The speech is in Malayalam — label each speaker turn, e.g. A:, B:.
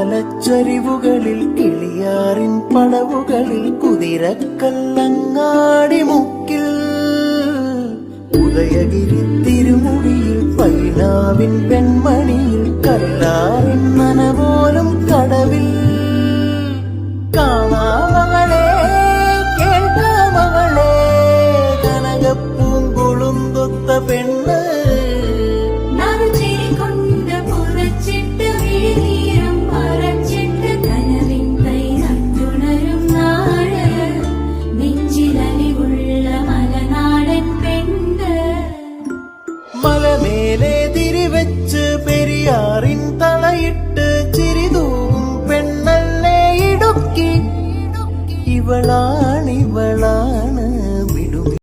A: കുയിലുമലച്ചരിവുകളിൽ കിളിയാറിൻ പടവുകളിൽ കുതിരക്കല്ലങ്ങാടി മുക്കിൽ ഉദയഗിരി തിരുമുടിയിൽ പൈനാവിൻ പെൺമണിയിൽ കല്ലാറിൻ നനപോലും കടവിൽ കാണാമകളെ കേൾക്കാമകളെ കനകപ്പൂങ്കുളുന്തൊത്ത പെണ്ണ് മലമേലെ തിരിവെച്ച് പെരിയാറിൻ തളയിട്ട് ചിരിതൂവും പെണ്ണല്ലേ ഇടുക്കി ഇവളാ